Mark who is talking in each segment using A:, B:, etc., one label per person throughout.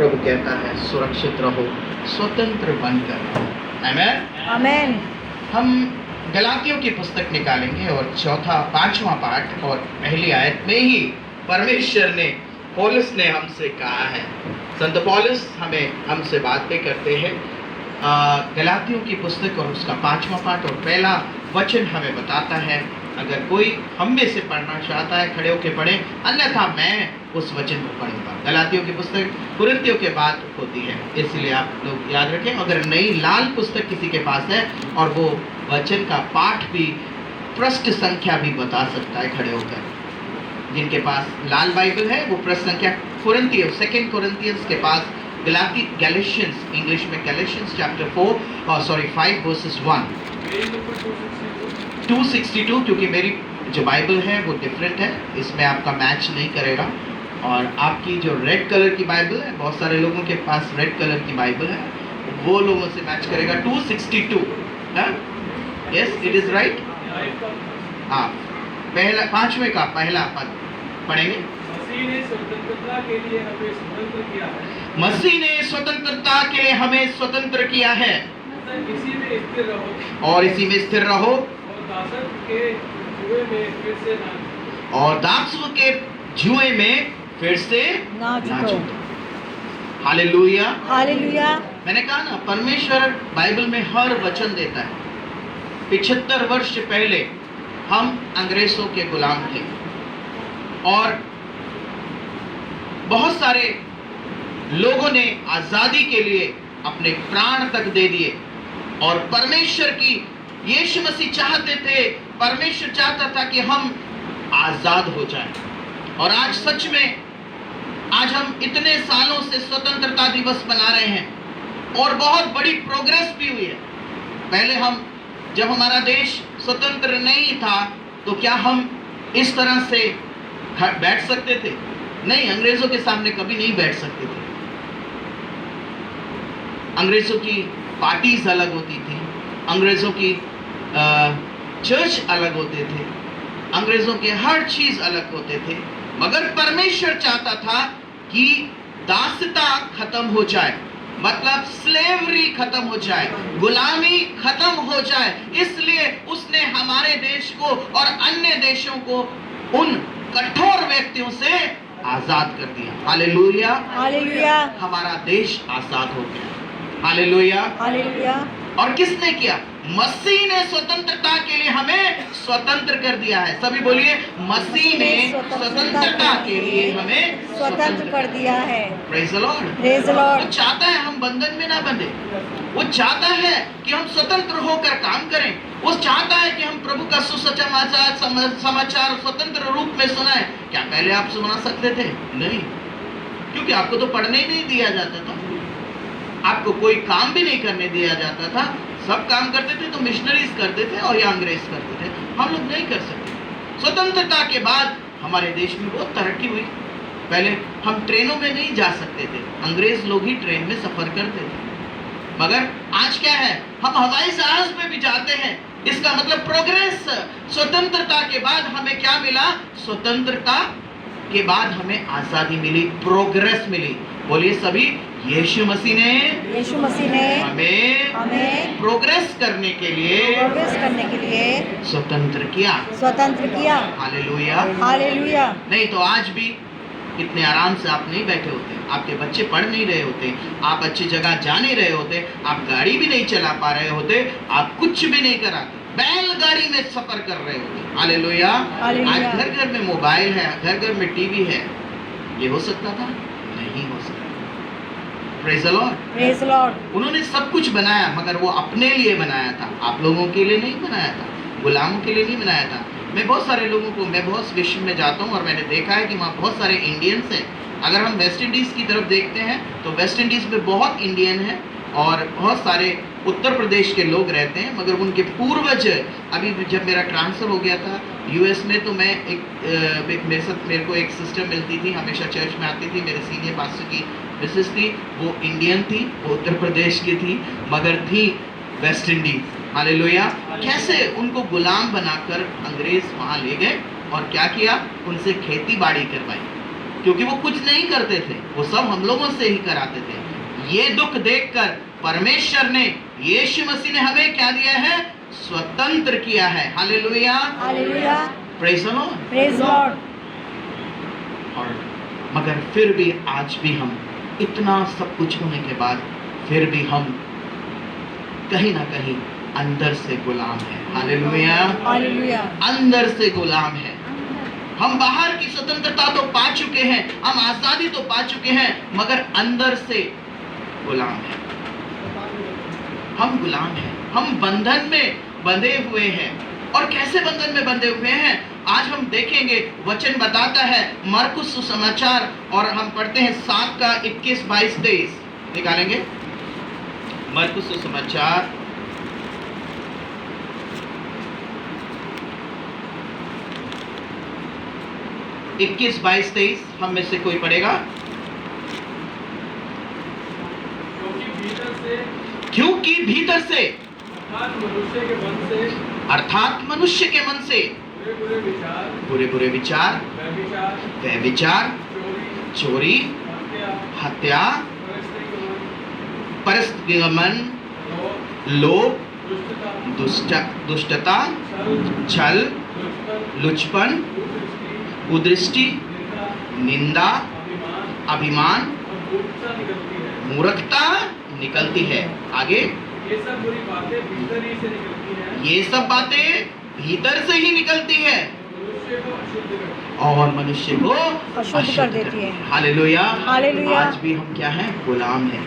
A: प्रभु कहता है सुरक्षित रहो, स्वतंत्र बनकर रहो। आमेन।
B: आमेन।
A: हम गलातियों की पुस्तक निकालेंगे और पांचवा पाठ और पहली आयत में ही परमेश्वर ने, पौलुस ने हमसे कहा है। संत पौलुस हमसे बातें करते हैं। गलातियों की पुस्तक और उसका पांचवा पाठ और पहला वचन हमें बताता है। अगर कोई हम में से पढ़ना चाहता है खड़े होकर पढ़े, अन्यथा मैं उस वचन को पढ़ूंगा। गलातियों की पुस्तक कुरिन्थियों के बाद होती है, इसलिए आप लोग याद रखें। अगर नई लाल पुस्तक किसी के पास है और वो वचन का पाठ भी, पृष्ठ संख्या भी बता सकता है खड़े होकर। जिनके पास लाल बाइबल है वो पृष्ठ संख्या कुरिन्थियों, 2 कोरिन्थियंस के पास गैलेशियंस, इंग्लिश में गैलेशियंस चैप्टर 5 वर्सेस 1 262, क्योंकि मेरी जो बाइबल है वो डिफरेंट है, इसमें आपका मैच नहीं करेगा। और आपकी जो रेड कलर की बाइबल है, बहुत सारे लोगों के पास रेड कलर की बाइबल है, वो लोगों से मैच करेगा 262। Yes, it is right. हाँ, पहला पांचवें का पहला पद पढ़ेंगे।
C: मसीह ने स्वतंत्रता के लिए हमें स्वतंत्र किया है।
A: मसीह ने स्वतंत्रता के लिए हमें स्वतंत्र किया है,
C: इसी में स्थिर रहो
A: और इसी में स्थिर रहो,
C: और दासत्व के जुए में फिर से
A: ना झुको। Hallelujah,
B: hallelujah.
A: मैंने कहा ना, परमेश्वर बाइबल में हर वचन देता है। 75 वर्ष पहले हम अंग्रेजों के गुलाम थे और बहुत सारे लोगों ने आजादी के लिए अपने प्राण तक दे दिए। और परमेश्वर की, यीशु मसीह चाहते थे, परमेश्वर चाहता था कि हम आजाद हो जाएं। और आज सच में, आज हम इतने सालों से स्वतंत्रता दिवस मना रहे हैं और बहुत बड़ी प्रोग्रेस भी हुई है। पहले हम, जब हमारा देश स्वतंत्र नहीं था, तो क्या हम इस तरह से बैठ सकते थे? नहीं, अंग्रेजों के सामने कभी नहीं बैठ सकते थे। अंग्रेजों की पार्टीज अलग होती थी, अंग्रेजों की चर्च अलग होते थे, अंग्रेजों के हर चीज अलग होते थे। मगर परमेश्वर चाहता था कि दासता खत्म हो जाए, मतलब स्लेवरी खत्म हो जाए, गुलामी खत्म हो जाए। इसलिए उसने हमारे देश को और अन्य देशों को उन कठोर व्यक्तियों से आजाद कर दिया। Hallelujah,
B: hallelujah.
A: हमारा देश आजाद हो गया। Hallelujah,
B: hallelujah.
A: और किसने किया? मसीह ने स्वतंत्रता के लिए हमें स्वतंत्र कर दिया है। सभी बोलिए, मसीह ने स्वतंत्रता के लिए हमें
B: स्वतंत्र कर दिया है।
A: Praise the Lord,
B: praise the Lord.
A: वो चाहता है हम बंधन में ना बंधे, वो चाहता है कि हम स्वतंत्र होकर काम करें, वो चाहता है कि हम प्रभु का समाचार स्वतंत्र रूप में सुनाएं। क्या पहले आप सुना सकते थे? नहीं, क्योंकि आपको तो पढ़ने ही नहीं दिया जाता था, आपको कोई काम भी नहीं करने दिया जाता था। सब काम करते थे तो मिशनरीज करते थे और या अंग्रेज करते थे, हम लोग नहीं कर सकते। स्वतंत्रता के बाद हमारे देश में बहुत तरक्की हुई। पहले हम ट्रेनों में नहीं जा सकते थे, अंग्रेज लोग ही ट्रेन में सफर करते थे। मगर आज क्या है, हम हवाई जहाज में भी जाते हैं। इसका मतलब प्रोग्रेस। स्वतंत्रता के बाद हमें क्या मिला? स्वतंत्रता के बाद हमें आजादी मिली, प्रोग्रेस मिली। बोलिए सभी, यीशु मसीह ने हमें प्रोग्रेस करने के लिए स्वतंत्र किया। Hallelujah,
B: hallelujah.
A: नहीं तो आज भी इतने आराम से आप नहीं बैठे होते, आपके बच्चे पढ़ नहीं रहे होते, आप अच्छी जगह जा नहीं रहे होते, आप गाड़ी भी नहीं चला पा रहे होते, आप कुछ भी नहीं कराते, बैलगाड़ी में सफर कर रहे होते। हालेलुया। आज घर घर में मोबाइल है, घर घर में टीवी है। ये हो सकता था? नहीं हो सकता। Praise the Lord,
B: praise the Lord.
A: उन्होंने सब कुछ बनाया, मगर वो अपने लिए बनाया था, आप लोगों के लिए नहीं बनाया था, गुलामों के लिए नहीं बनाया था। मैं बहुत सारे लोगों को, मैं बहुत विश्व में जाता हूँ और मैंने देखा है कि वहाँ बहुत सारे इंडियंस हैं। अगर हम वेस्ट इंडीज़ की तरफ देखते हैं तो वेस्ट इंडीज़ में बहुत इंडियन हैं और बहुत सारे उत्तर प्रदेश के लोग रहते हैं। मगर उनके पूर्वज, अभी जब मेरा ट्रांसफ़र हो गया था यूएस में, तो मैं मेरे को एक सिस्टर मिलती थी, हमेशा चर्च में आती थी, मेरे सीनियर पास्टर की मिसेस थी, वो इंडियन थी, वो उत्तर प्रदेश की थी, मगर थी वेस्ट इंडीज। हालेलुया। कैसे उनको गुलाम बनाकर अंग्रेज वहाँ ले गए और क्या किया? उनसे खेती बाड़ी करवाई। क्योंकि वो कुछ नहीं करते थे, वो सब हम लोगों से ही कराते थे। ये दुख देखकर परमेश्वर ने, यीशु मसीह ने हमें क्या दिया है? स्वतंत्र किया है। Hallelujah,
B: hallelujah,
A: praise the Lord.
B: Praise Lord.
A: और मगर फिर भी आज भी हम इतना सब कुछ होने के बाद फिर भी हम कहीं ना कहीं अंदर से गुलाम है। हालेलुया,
B: हालेलुया,
A: अंदर से गुलाम है। हम बाहर की स्वतंत्रता तो पा चुके हैं, हम आजादी तो पा चुके हैं, मगर अंदर से गुलाम है। हम गुलाम हैं, हम बंधन में बंधे हुए हैं। और कैसे बंधन में बंधे हुए हैं आज हम देखेंगे। वचन बताता है मरकुस सुसमाचार, और हम पढ़ते हैं 7 का 21, 22, 23 निकालेंगे। मरकुस सुसमाचार 21, 22, 23 हम में से कोई पढ़ेगा? क्योंकि भीतर से अर्थात मनुष्य के मन से बुरे बुरे विचार, व्यभिचार, चोरी, हत्या, परस्त्रीगमन, लोभ, दुष्टता, छल, लुचपन, कुदृष्टि, निंदा, अभिमान, मूर्खता निकलती है। आगे,
D: ये सब बुरी बातें भीतर ही से निकलती हैं।
A: ये सब बातें भीतर से ही निकलती है
D: मनुष्य को अशुद्ध करती हैं।
A: और मनुष्य को
B: अशुद्ध कर देती है।
A: Hallelujah,
B: hallelujah.
A: आज भी हम क्या हैं? गुलाम हैं,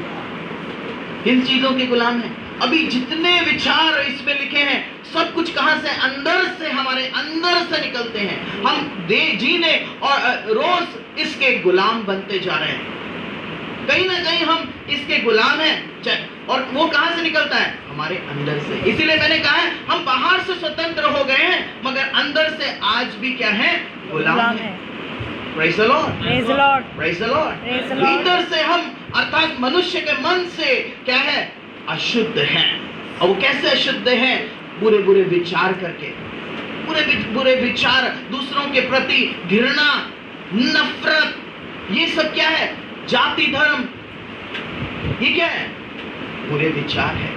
A: इन चीजों के गुलाम हैं। अभी जितने विचार इसमें लिखे हैं सब कुछ कहां से? अंदर से, हमारे अंदर से निकलते हैं। हम जीने और रोज इसके गुलाम बनते जा रहे हैं। कहीं ना कहीं हम इसके गुलाम हैं, और वो कहां से निकलता है? हमारे अंदर से। इसीलिए मैंने कहा है हम बाहर से स्वतंत्र हो गए हैं, मगर अंदर से आज भी क्या है? गुलाम है। Praise the Lord,
B: praise Lord,
A: praise the Lord.
B: Praise the Lord.
A: भीतर से हम, अर्थात मनुष्य के मन से क्या है? अशुद्ध हैं। और वो कैसे अशुद्ध हैं? बुरे बुरे विचार करके, बुरे विचार, दूसरों के प्रति घृणा, नफरत, ये सब क्या है? जाति धर्म, ये क्या है? बुरे विचार है।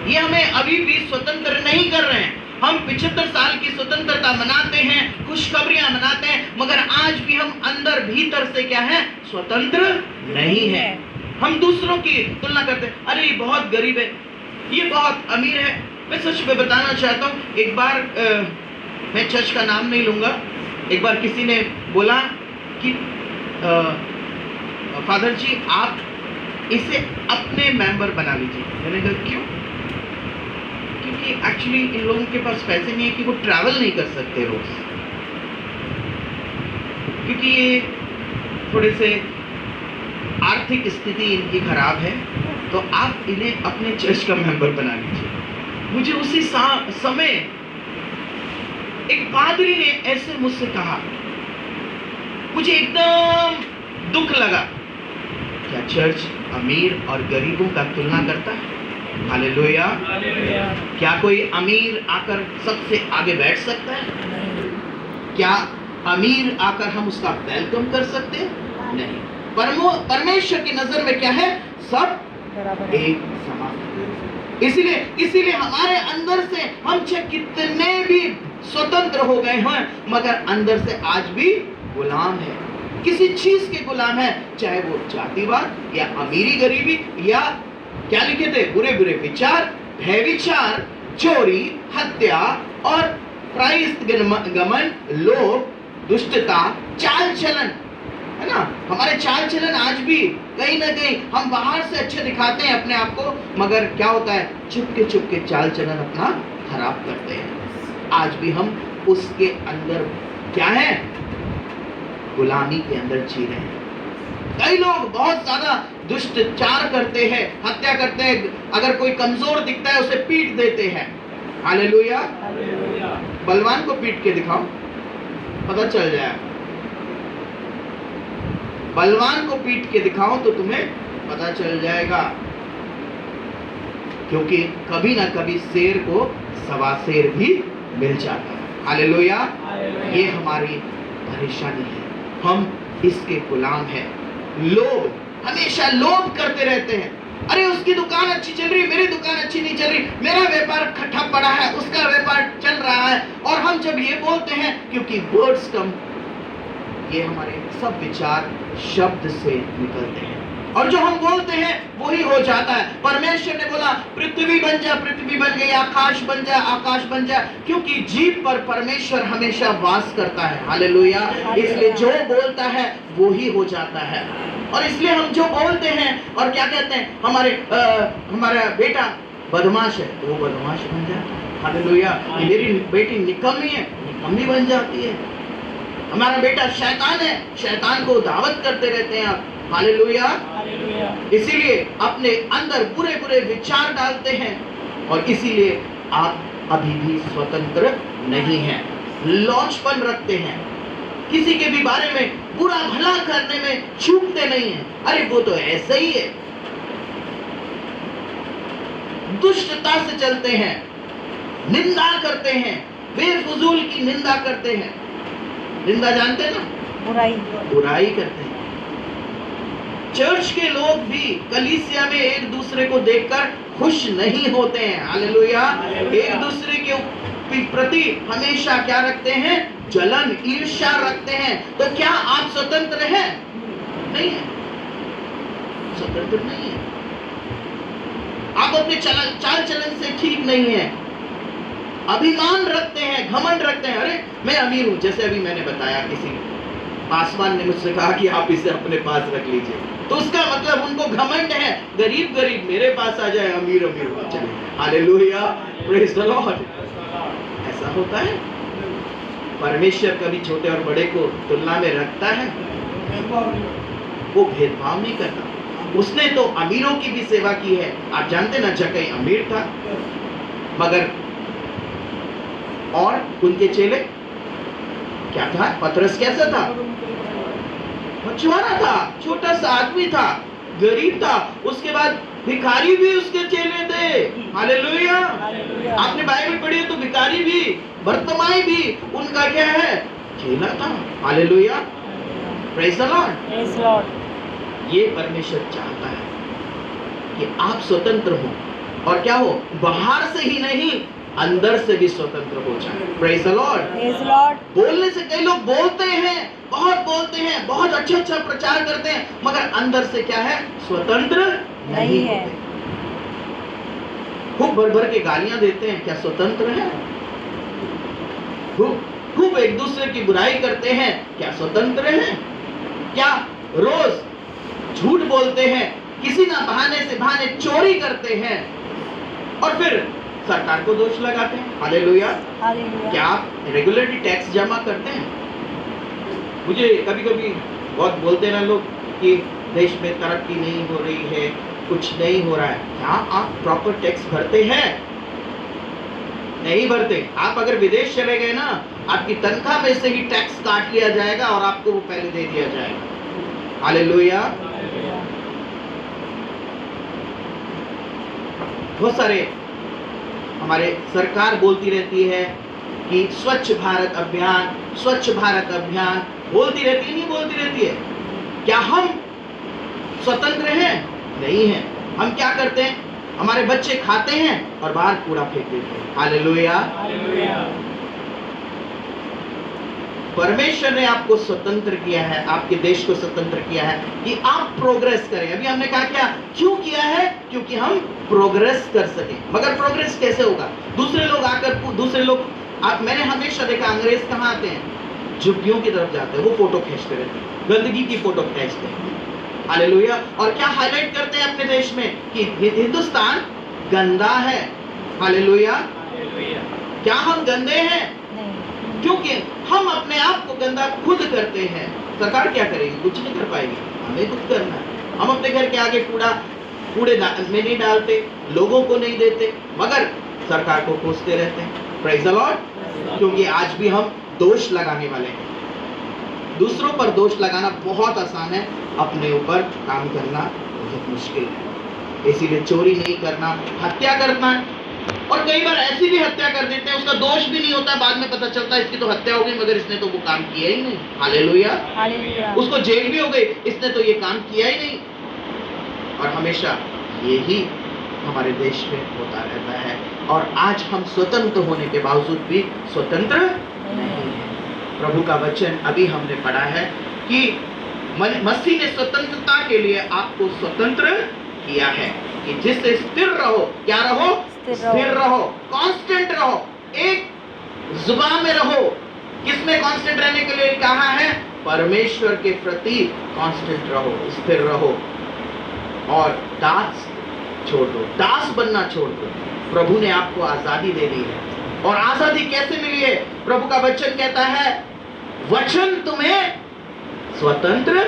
A: ये हमें अभी भी स्वतंत्र नहीं कर रहे हैं। हम 75 साल की स्वतंत्रता मनाते हैं, खुशखबरियां मनाते हैं, मगर आज भी हम अंदर भीतर से क्या है? स्वतंत्र नहीं है। हम दूसरों की तुलना करते हैं, अरे ये बहुत गरीब है, ये बहुत अमीर है। मैं सच में बताना चाहता हूँ, एक बार मैं चर्च का नाम नहीं लूंगा, एक बार किसी ने बोला कि फादर जी आप इसे अपने मेंबर बना लीजिए। मैंने कहा क्यों? क्योंकि एक्चुअली इन लोगों के पास पैसे नहीं है कि वो ट्रैवल नहीं कर सकते रोज, क्योंकि ये थोड़े से आर्थिक स्थिति इनकी खराब है, तो आप इन्हें अपने चर्च का मेंबर बना लीजिए। मुझे उसी समय एक पादरी ने ऐसे मुझसे कहा, मुझे एकदम दुख लगा। क्या चर्च अमीर और गरीबों का तुलना करता है? हालेलुया। क्या कोई अमीर आकर सबसे आगे बैठ सकता है? क्या अमीर आकर हम उसका वेलकम कर सकते हैं? नहीं। परमेश्वर की नजर में क्या है? सब एक समान। इसीलिए हमारे अंदर से हम चाहे कितने भी स्वतंत्र हो गए हैं, मगर अंदर से आज भी गुलाम है, किसी चीज के गुलाम है, चाहे वो जातिवाद या अमीरी गरीबी या क्या लिखे थे? बुरे बुरे विचार, भय विचार, चोरी, हत्या और परस्त्रीगमन, लोभ, दुष्टता, चाल चलन, है ना? हमारे चाल चलन आज भी कहीं ना कहीं हम बाहर से अच्छे दिखाते हैं अपने आप को, मगर क्या होता है? चुपके चाल चलन अपना खराब करते हैं। आज भी हम उसके अंदर क्या है? गुलामी के अंदर जी रहे हैं। कई लोग बहुत ज्यादा दुष्टाचार करते हैं, हत्या करते हैं, अगर कोई कमजोर दिखता है उसे पीट देते हैं। हालेलुया। बलवान को पीट के दिखाओ, पता चल जाए। बलवान को पीट के दिखाओ तो तुम्हें पता चल जाएगा, क्योंकि कभी ना कभी शेर को सवा शेर भी मिल जाता है। हालेलुया। ये हमारी परेशानी है। हम
C: इसके गुलाम है। लोभ, हमेशा लोभ करते रहते हैं। अरे उसकी दुकान अच्छी चल रही, मेरी दुकान अच्छी नहीं चल रही, मेरा व्यापार ठप पड़ा है, उसका व्यापार चल रहा है। और हम जब ये बोलते हैं, क्योंकि वर्ड्स कम, ये हमारे सब विचार शब्द से निकलते हैं, और जो हम बोलते हैं वही हो जाता है। परमेश्वर ने बोला पृथ्वी बन जा, पृथ्वी बन गई, आकाश बन जा, आकाश बन जा, क्योंकि जीभ पर परमेश्वर हमेशा वास करता है। हालेलुया। इसलिए जो बोलता है वही हो जाता है। और इसलिए हम जो बोलते हैं और क्या कहते हैं, हमारा बेटा बदमाश है तो वो बदमाश बन जाता है। हालेलुया। मेरी बेटी निकम्मी है, निकम्मी बन जाती है। हमारा बेटा शैतान है, शैतान को दावत करते रहते हैं आप। हालेलुया। इसीलिए अपने अंदर बुरे बुरे विचार डालते हैं, और इसीलिए आप अभी भी स्वतंत्र नहीं हैं, लॉचपन रखते हैं, किसी के भी बारे में बुरा भला करने में चूकते नहीं हैं। अरे वो तो ऐसा ही है, दुष्टता से चलते हैं, निंदा करते हैं, बेफजूल की निंदा करते हैं। निंदा जानते हैं ना, बुराई करते हैं। चर्च के लोग भी कलीसिया में एक दूसरे को देखकर खुश नहीं होते हैं। हालेलुया। एक दूसरे के प्रति हमेशा क्या रखते हैं, जलन, ईर्ष्या रखते हैं। तो क्या आप स्वतंत्र हैं? नहीं है, स्वतंत्र नहीं है। आप अपने चाल चलन से ठीक नहीं है, अभिमान रखते हैं, घमंड रखते हैं। अरे मैं अमीर हूं, जैसे अभी मैंने बताया, किसी पासवान ने मुझसे कहा कि आप इसे अपने पास रख लीजिए, तो उसका मतलब उनको घमंड है, गरीब गरीब मेरे पास आ जाए, अमीर अमीर हो जाए। Hallelujah, praise the Lord. ऐसा होता है? परमेश्वर कभी छोटे और बड़े को तुलना में रखता है? वो भेदभाव नहीं करता। उसने तो अमीरों की भी सेवा की है। आप जानते ना, जक्कई अमीर था, मगर और उनके चेले क्या था? पतरस कैसा था? मछुआरा था, छोटा सा आदमी था, गरीब था। उसके बाद भिखारी भी उसके चेले थे। हालेलुया। आपने बाइबल पढ़ी है तो भिखारी भी, बर्तमाई भी उनका क्या है? चेला था। Hallelujah, praise the Lord. ये परमेश्वर चाहता है कि आप स्वतंत्र हो, और क्या हो, बाहर से ही नहीं, अंदर से भी स्वतंत्र हो जाए। Praise the Lord. बोलने से कई लोग बोलते हैं, बहुत बोलते हैं, बहुत अच्छा प्रचार करते हैं, मगर अंदर से क्या है? स्वतंत्र नहीं है। खूब भर भर के गालियां देते हैं, क्या स्वतंत्र है? खूब एक दूसरे की बुराई करते हैं, क्या स्वतंत्र है? क्या रोज झूठ बोलते हैं, किसी ना बहाने चोरी करते हैं, और फिर सरकार को दोष लगाते हैं। हालेलुया। क्या आप रेगुलरली टैक्स जमा करते हैं? मुझे कभी कभी बहुत बोलते हैं ना लोग कि देश में तरक्की नहीं हो रही है, कुछ नहीं हो रहा है। क्या आप प्रॉपर टैक्स भरते हैं? नहीं भरते। आप अगर विदेश चले गए ना, आपकी तनख्वाह में से ही टैक्स काट लिया जाएगा और आपको वो पहले दे दिया जाएगा। हालेलुया। बहुत सारे हमारे सरकार बोलती रहती है कि स्वच्छ भारत अभियान, स्वच्छ भारत अभियान बोलती रहती है, नहीं बोलती रहती है? क्या हम स्वतंत्र हैं? नहीं है। हम क्या करते हैं? हमारे बच्चे खाते हैं और बाहर कूड़ा फेंक देते हैं। हालेलुया। परमेश्वर ने आपको स्वतंत्र किया है, आपके देश को स्वतंत्र किया है कि आप प्रोग्रेस करें। अभी हमने कहा क्या, क्यों किया है? क्योंकि हम प्रोग्रेस कर सकें। मगर प्रोग्रेस कैसे होगा? दूसरे लोग मैंने हमेशा देखा, अंग्रेज कहाँ आते हैं? झुग्गियों की तरफ जाते हैं, वो फोटो खींचते रहते हैं, गंदगी की फोटो खींचते हैं। हालेलुया। और क्या हाईलाइट करते हैं अपने देश में कि हिंदुस्तान गंदा है। हालेलुया। क्या हम गंदे हैं? क्योंकि हम अपने आप को गंदा खुद करते हैं। सरकार क्या करेगी? कुछ नहीं कर पाएगी, हमें खुद करना है। हम अपने घर के आगे कूड़े में नहीं डालते, लोगों को नहीं देते, मगर सरकार को कोसते रहते हैं। Praise the Lord. क्योंकि आज भी हम दोष लगाने वाले हैं। दूसरों पर दोष लगाना बहुत आसान है, अपने ऊपर काम करना बहुत मुश्किल है। इसीलिए चोरी नहीं करना, हत्या करना
A: और कई बार ऐसी भी हत्या कर देते हैं, उसका दोष भी नहीं होता, बाद में पता चलता है इसकी तो हत्या हो गई मगर इसने तो वो काम किया ही नहीं। हालेलुया।
B: हालेलुया।
A: उसको जेल भी हो गई, इसने तो ये काम किया ही नहीं। और हमेशा यही हमारे देश में होता रहता है। और आज हम स्वतंत्र होने के बावजूद भी स्वतंत्र नहीं है। प्रभु का वचन अभी हमने पढ़ा है कि मसीह ने स्वतंत्रता के लिए आपको स्वतंत्र किया है कि जिससे स्थिर रहो। क्या रहो? स्थिर रहो, कांस्टेंट रहो, एक जुबान में रहो। किसमें कांस्टेंट रहने के लिए कहा है? परमेश्वर के प्रति कांस्टेंट रहो, स्थिर रहो। और दास छोड़ दो, दास बनना छोड़ दो। प्रभु ने आपको आजादी दे दी है। और आजादी कैसे मिली है? प्रभु का वचन कहता है वचन तुम्हें स्वतंत्र।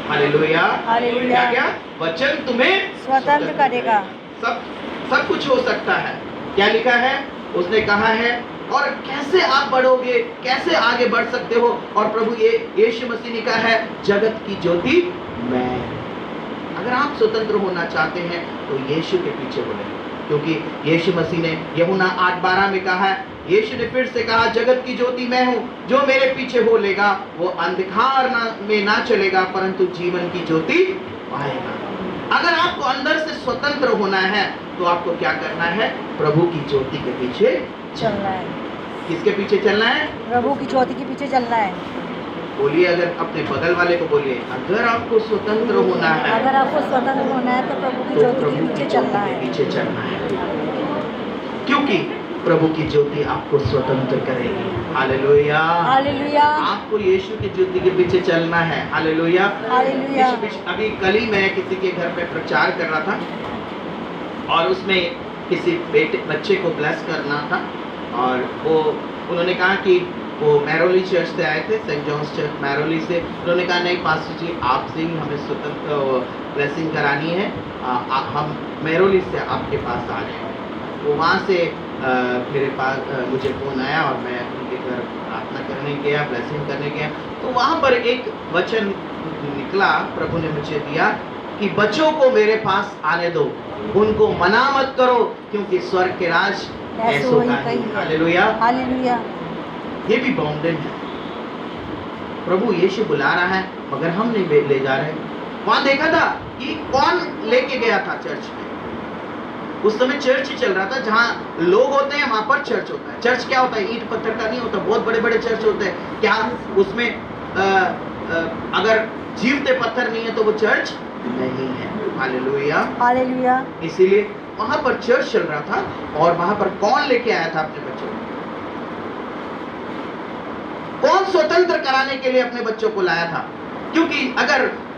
A: हालेलुया।
B: हालेलुया।
A: क्या? वचन तुम्हें
B: स्वतंत्र करेगा।
A: सब कुछ हो सकता है। क्या लिखा है? उसने कहा है और कैसे आप बढ़ोगे, कैसे आगे बढ़ सकते हो? और प्रभु यीशु मसीह ने कहा है जगत की ज्योति मैं। अगर आप स्वतंत्र होना चाहते हैं तो यीशु के पीछे बोले, क्योंकि यीशु मसीह ने यूहन्ना 8:12 में कहा है, यीशु ने फिर से कहा जगत की ज्योति मैं हूँ, जो मेरे पीछे हो लेगा वो अंधकार में ना चलेगा परंतु जीवन की ज्योति पाएगा। अगर आपको अंदर से स्वतंत्र होना है तो आपको क्या करना है? प्रभु की ज्योति के पीछे
B: चलना है।
A: किसके पीछे चलना है?
B: प्रभु की ज्योति के पीछे चलना है।
A: बोलिए, अगर अपने बगल वाले को बोलिए, अगर आपको स्वतंत्र होना है,
B: अगर आपको स्वतंत्र होना है तो प्रभु की ज्योति के पीछे चलना है।
A: पीछे चलना है, क्योंकि प्रभु की ज्योति आपको स्वतंत्र करेगी। हालेलुया।
B: हालेलुया।
A: आपको यीशु की ज्योति के पीछे चलना है। हालेलुया।
B: हालेलुया।
A: अभी कल ही मैं किसी के घर पे प्रचार कर रहा था और उसमें किसी बच्चे को ब्लेस करना था और वो उन्होंने कहा कि वो मैरोली चर्च से आए थे, सेंट जॉन्स चर्च मैरोली से। उन्होंने कहा नहीं पास्टर जी आपसे ही हमें स्वतंत्र ब्लेसिंग करानी है, हम मैरोली से आपके पास आ रहे हैं। वो वहाँ से मेरे पास मुझे फ़ोन आया और मैं उनके घर प्रार्थना करने गया, ब्लेसिंग करने गया। तो वहाँ पर एक वचन निकला, प्रभु ने मुझे दिया कि बच्चों को मेरे पास आने दो, उनको मना मत करो क्योंकि स्वर्ग के राज ऐसों का है। हालेलुया।
B: हालेलुया।
A: ये भी बाउंडेड है। प्रभु यीशु बुला रहा है मगर हम नहीं ले जा रहे। वहां देखा था कि कौन लेके गया था चर्च में। उस समय चर्च ही चल रहा था, जहां लोग होते हैं वहां पर चर्च होता है। चर्च क्या होता है? ईंट पत्थर का नहीं होता, बहुत बड़े बड़े चर्च होते हैं। क्या उसमें अगर जीवते पत्थर नहीं है तो वो चर्च नहीं है। हालेलुया।
B: हालेलुया।
A: इसीलिए वहां पर चर्च चल रहा था और वहां पर कौन लेके आया था अपने बच्चों को? कौन स्वतंत्र कराने के लिए अपने बच्चों को लाया था? क्योंकि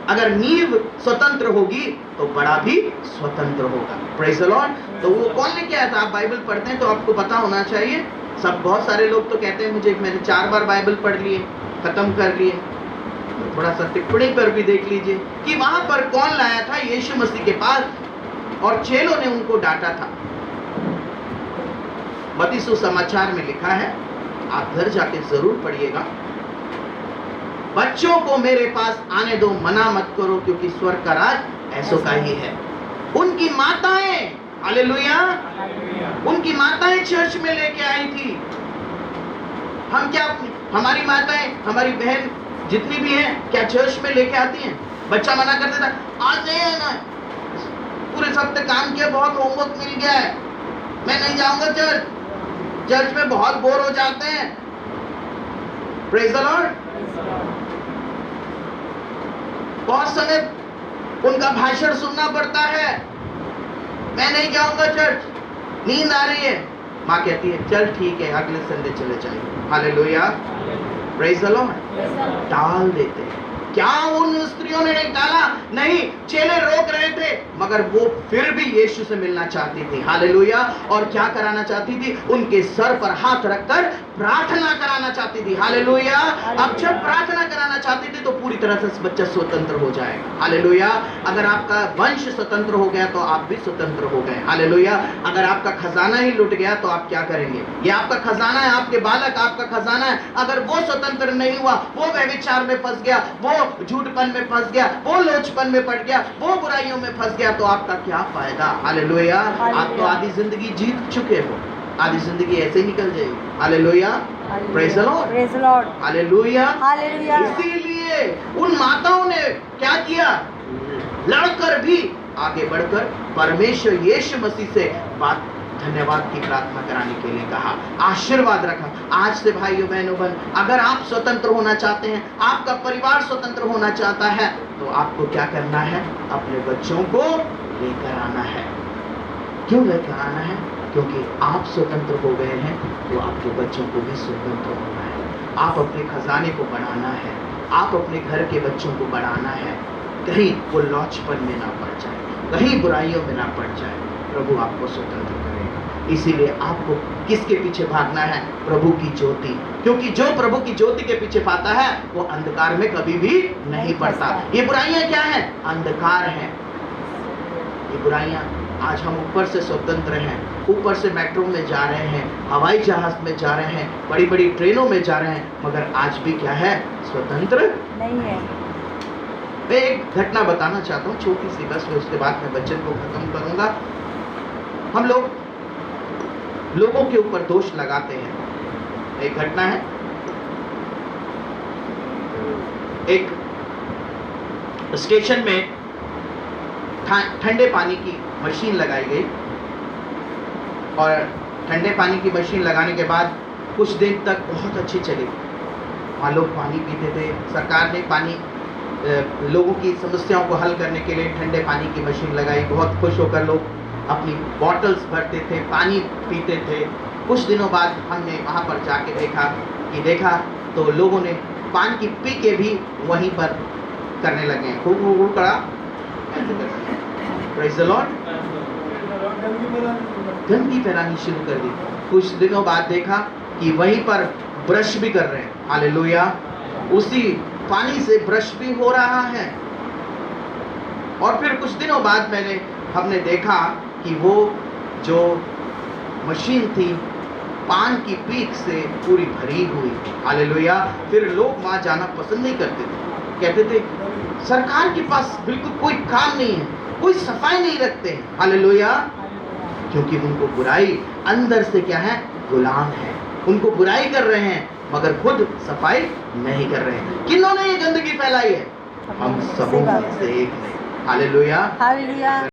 A: अगर नींव स्वतंत्र होगी तो बड़ा भी स्वतंत्र होगा। Praise the Lord. तो वो कौन लेके आया था? आप बाइबल पढ़ते हैं तो आपको पता होना चाहिए। बहुत सारे लोग तो कहते हैं मुझे मैंने 4 बार बाइबल पढ़ लिए, खत्म कर लिए। तो थोड़ा सा टिप्पणी पर भी देख लीजिए कि वहां पर कौन लाया था यीशु मसीह के पास और चेलों ने उनको डांटा था। मत्ती सुसमाचार में लिखा है, आप घर जाके जरूर पढ़िएगा। बच्चों को मेरे पास आने दो, मना मत करो क्योंकि स्वर्ग का राज ऐसों का ही है। उनकी माताएं, हालेलुया, उनकी माताएं चर्च में लेके आई थी। हम क्या, हमारी माताएं, हमारी बहन जितनी भी हैं, क्या चर्च में लेके आती हैं? बच्चा मना कर देता, आज नहीं है ना, पूरे सप्ताह काम किया, बहुत होमवर्क मिल गया है, मैं नहीं जाऊंगा चर्च में बहुत बोर हो जाते हैं। Praise the Lord. बहुत समय उनका भाषण सुनना पड़ता है, मैं नहीं जाऊंगा चर्च, नींद आ रही है। माँ कहती है चल ठीक है अगले संडे चले जाएंगे। हालेलुया। Praise the Lord. टाल देते हैं। क्या उन स्त्रियों ने नहीं टाला? नहीं, चेले रोक रहे थे मगर वो फिर भी यीशु से मिलना चाहती थी। हालेलुया। और क्या कराना चाहती थी? उनके सर पर हाथ रखकर प्रार्थना कराना चाहती थी। हालेलुया। अब जब प्रार्थना कराना चाहती थी तो पूरी तरह से बच्चा स्वतंत्र हो जाएगा। हालेलुया। अगर आपका वंश स्वतंत्र हो गया तो आप भी स्वतंत्र हो गए। हालेलुया। अगर आपका खजाना ही लुट गया तो आप क्या करेंगे? ये आपका खजाना है, आपके बालक आपका खजाना है। अगर वो स्वतंत्र नहीं हुआ, वो व्यभिचार में फंस गया, वो
C: वो झूठपन में फंस गया, वो लोचपन में पड़ गया, वो बुराइयों में फंस गया, तो आपका क्या फायदा? हालेलुया। आप तो आधी जिंदगी जीत चुके हो, आधी जिंदगी ऐसे ही निकल जाएगी। Hallelujah, praise the Lord,
B: praise the Lord,
C: hallelujah.
B: Hallelujah.
C: इसीलिए उन माताओं ने क्या किया? लड़कर भी आगे बढ़कर परमेश्वर यीशु मसीह से बात, धन्यवाद की प्रार्थना कराने के लिए कहा, आशीर्वाद रखा। आज से भाइयों बहनों बन, अगर आप स्वतंत्र होना चाहते हैं, आपका परिवार स्वतंत्र होना चाहता है, तो आपको क्या करना है? अपने बच्चों को लेकर आना है। क्यों लेकर आना है? क्योंकि आप स्वतंत्र हो गए हैं, तो आपके बच्चों को भी स्वतंत्र होना है। आप अपने खजाने को बढ़ाना है, आप अपने घर के बच्चों को बढ़ाना है, कहीं वो लॉचपन में ना पड़ जाए, कहीं बुराइयों में ना पड़ जाए। प्रभु आपको स्वतंत्र करेगा। इसीलिए आपको किसके पीछे भागना है? प्रभु की ज्योति, क्योंकि जो प्रभु की ज्योति के पीछे पाता है वो अंधकार में कभी भी नहीं पड़ता। ये बुराइयां क्या है? अंधकार है। ये बुराइयां, आज हम ऊपर से स्वतंत्र हैं, ऊपर से मेट्रो में जा रहे हैं, हवाई जहाज में जा रहे हैं, बड़ी बड़ी ट्रेनों में जा रहे हैं, मगर आज भी क्या है? स्वतंत्र
B: नहीं है।
C: मैं एक घटना बताना चाहता हूँ, छोटी सी बस, उसके बाद मैं वचन को खत्म करूंगा। हम लोगों के ऊपर दोष लगाते हैं। एक घटना है, एक स्टेशन में ठंडे पानी की मशीन लगाई गई, और ठंडे पानी की मशीन लगाने के बाद कुछ दिन तक बहुत अच्छी चली। वहाँ लोग पानी पीते थे। सरकार ने पानी, लोगों की समस्याओं को हल करने के लिए ठंडे पानी की मशीन लगाई। बहुत खुश होकर लोग अपनी बॉटल्स भरते थे, पानी पीते थे। कुछ दिनों बाद हमने वहाँ पर जाके देखा तो लोगों ने पानी की पी के भी वहीं पर करने लगे हैं, खूब कड़ा, प्रेज द लॉर्ड, गंदगी फैलानी शुरू कर दी। कुछ दिनों बाद देखा कि वहीं पर ब्रश भी कर रहे हैं। हालेलुया, उसी पानी से ब्रश भी हो रहा है। और फिर कुछ दिनों बाद हमने देखा कि वो जो मशीन थी पान की पीक से पूरी भरी हुई। हालेलुया। फिर लोग वहाँ जाना पसंद नहीं करते थे, कहते थे सरकार के पास बिल्कुल कोई काम नहीं है, कोई सफाई नहीं रखते हैं। हालेलुया, क्योंकि उनको बुराई अंदर से क्या है? गुलाम है। उनको बुराई कर रहे हैं मगर खुद सफाई नहीं कर रहे हैं। किन्होंने ये गंदगी फैलाई है? हम सबों में से एक ने। Hallelujah,
B: hallelujah.